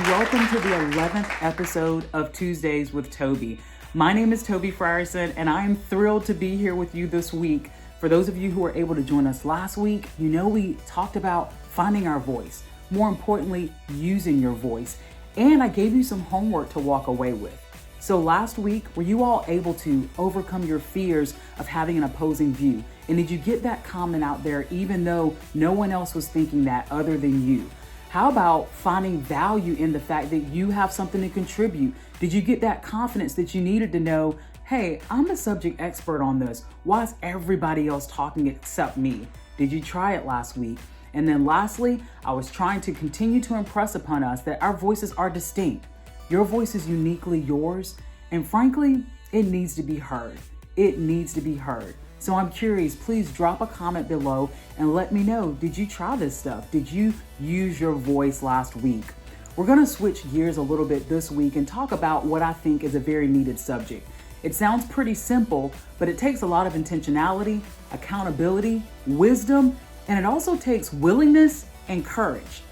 welcome to the 11th episode of Tuesdays with Tobe. My name is Tobe Frierson, and I am thrilled to be here with you this week. For those of you who were able to join us last week, you know we talked about finding our voice, more importantly, using your voice, and I gave you some homework to walk away with. So last week, were you all able to overcome your fears of having an opposing view? And did you get that comment out there even though no one else was thinking that other than you? How about finding value in the fact that you have something to contribute? Did you get that confidence that you needed to know, hey, I'm the subject expert on this. Why is everybody else talking except me? Did you try it last week? And then lastly, I was trying to continue to impress upon us that our voices are distinct. Your voice is uniquely yours, and frankly, it needs to be heard. It needs to be heard. So I'm curious, please drop a comment below and let me know, did you try this stuff? Did you use your voice last week? We're gonna switch gears a little bit this week and talk about what I think is a very needed subject. It sounds pretty simple, but it takes a lot of intentionality, accountability, wisdom, and it also takes willingness and courage.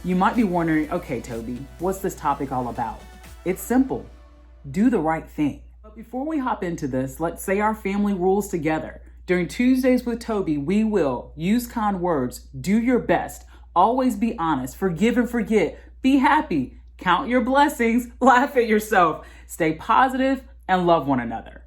You might be wondering, okay, Tobe, what's this topic all about? It's simple. Do the right thing. But before we hop into this, let's say our family rules together. During Tuesdays with Tobe, we will use kind words, do your best, always be honest, forgive and forget, be happy, count your blessings, laugh at yourself, stay positive, and love one another.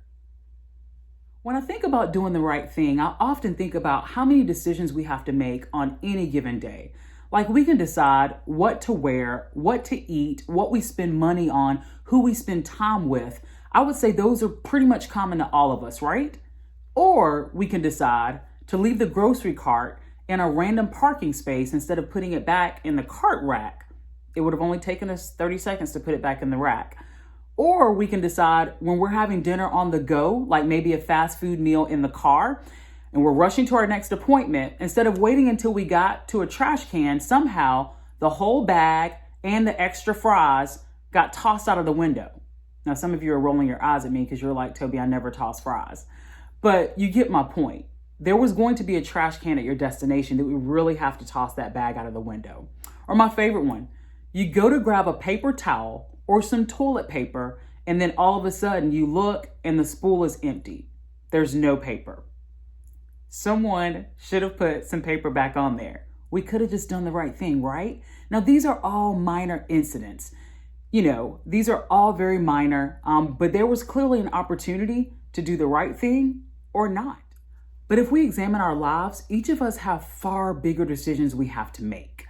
When I think about doing the right thing, I often think about how many decisions we have to make on any given day. Like we can decide what to wear, what to eat, what we spend money on, who we spend time with. I would say those are pretty much common to all of us, right? Or we can decide to leave the grocery cart in a random parking space instead of putting it back in the cart rack. It would have only taken us 30 seconds to put it back in the rack. Or we can decide when we're having dinner on the go, like maybe a fast food meal in the car, and we're rushing to our next appointment, instead of waiting until we got to a trash can, somehow the whole bag and the extra fries got tossed out of the window. Now, some of you are rolling your eyes at me because you're like, Tobe, I never toss fries. But you get my point. There was going to be a trash can at your destination that we really have to toss that bag out of the window. Or my favorite one, you go to grab a paper towel or some toilet paper, and then all of a sudden you look and the spool is empty. There's no paper. Someone should have put some paper back on there. We could have just done the right thing, right? Now, these are all minor incidents. You know, these are all very minor, but there was clearly an opportunity to do the right thing or not. But if we examine our lives, each of us have far bigger decisions we have to make.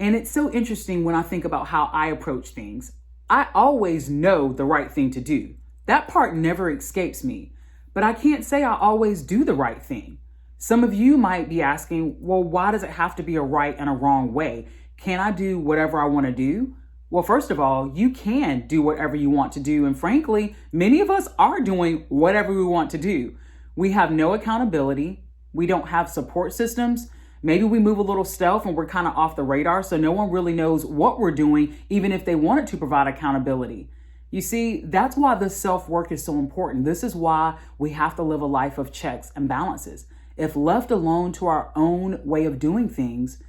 And it's so interesting when I think about how I approach things. I always know the right thing to do. That part never escapes me, but I can't say I always do the right thing. Some of you might be asking, well, why does it have to be a right and a wrong way? Can I do whatever I want to do? Well, first of all, you can do whatever you want to do. And frankly, many of us are doing whatever we want to do. We have no accountability. We don't have support systems. Maybe we move a little stealth and we're kind of off the radar, so no one really knows what we're doing, even if they wanted to provide accountability. You see, that's why this self-work is so important. This is why we have to live a life of checks and balances. If left alone to our own way of doing things,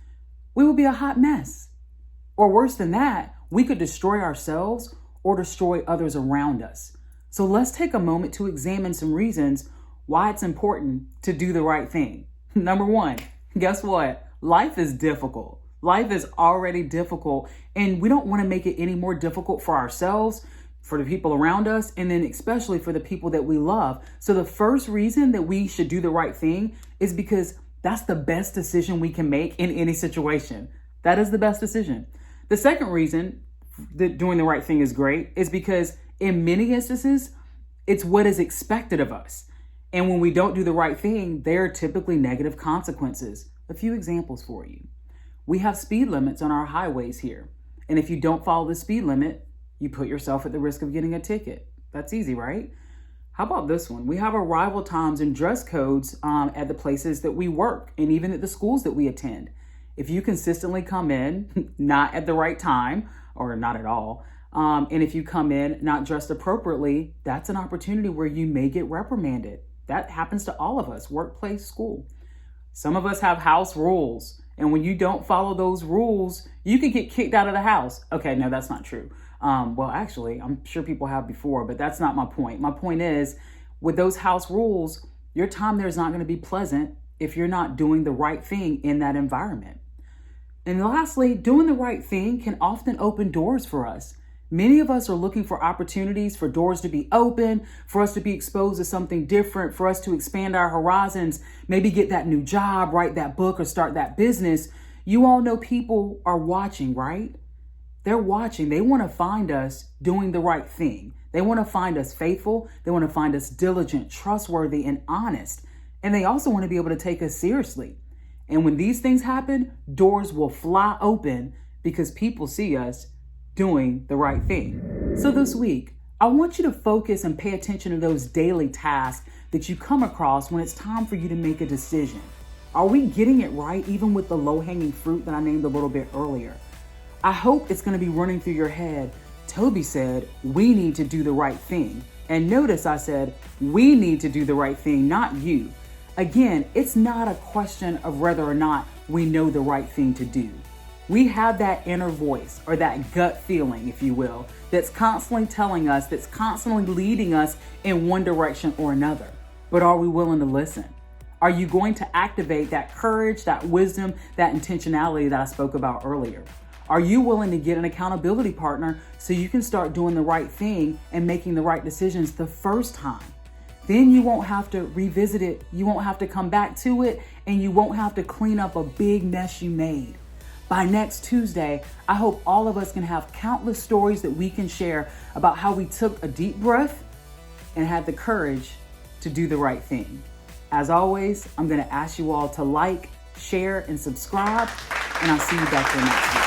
we would be a hot mess. Or worse than that, we could destroy ourselves or destroy others around us. So let's take a moment to examine some reasons why it's important to do the right thing. Number one, guess what? Life is difficult. Life is already difficult, and we don't want to make it any more difficult for ourselves, for the people around us, and then especially for the people that we love. So the first reason that we should do the right thing is because that's the best decision we can make in any situation. That is the best decision. The second reason that doing the right thing is great is because in many instances, it's what is expected of us. And when we don't do the right thing, there are typically negative consequences. A few examples for you. We have speed limits on our highways here. And if you don't follow the speed limit, you put yourself at the risk of getting a ticket. That's easy, right? How about this one? We have arrival times and dress codes at the places that we work and even at the schools that we attend. If you consistently come in not at the right time or not at all, and if you come in not dressed appropriately, that's an opportunity where you may get reprimanded. That happens to all of us, workplace, school. Some of us have house rules And when you don't follow those rules, you can get kicked out of the house. Okay, no, that's not true. Well, actually, I'm sure people have before, but that's not my point. My point is, with those house rules, your time there is not going to be pleasant if you're not doing the right thing in that environment. And lastly, doing the right thing can often open doors for us. Many of us are looking for opportunities for doors to be open, for us to be exposed to something different, for us to expand our horizons, maybe get that new job, write that book, or start that business. You all know people are watching, right? They're watching. They want to find us doing the right thing. They want to find us faithful. They want to find us diligent, trustworthy, and honest. And they also want to be able to take us seriously. And when these things happen, doors will fly open because people see us doing the right thing. So this week, I want you to focus and pay attention to those daily tasks that you come across when it's time for you to make a decision. Are we getting it right, even with the low-hanging fruit that I named a little bit earlier? I hope it's going to be running through your head. Toby said, we need to do the right thing. And notice I said, we need to do the right thing, not you. Again, it's not a question of whether or not we know the right thing to do. We have that inner voice, or that gut feeling, if you will, that's constantly telling us, that's constantly leading us in one direction or another. But are we willing to listen? Are you going to activate that courage, that wisdom, that intentionality that I spoke about earlier? Are you willing to get an accountability partner so you can start doing the right thing and making the right decisions the first time? Then you won't have to revisit it. You won't have to come back to it, and you won't have to clean up a big mess you made. By next Tuesday, I hope all of us can have countless stories that we can share about how we took a deep breath and had the courage to do the right thing. As always, I'm going to ask you all to like, share, and subscribe, and I'll see you back here next week.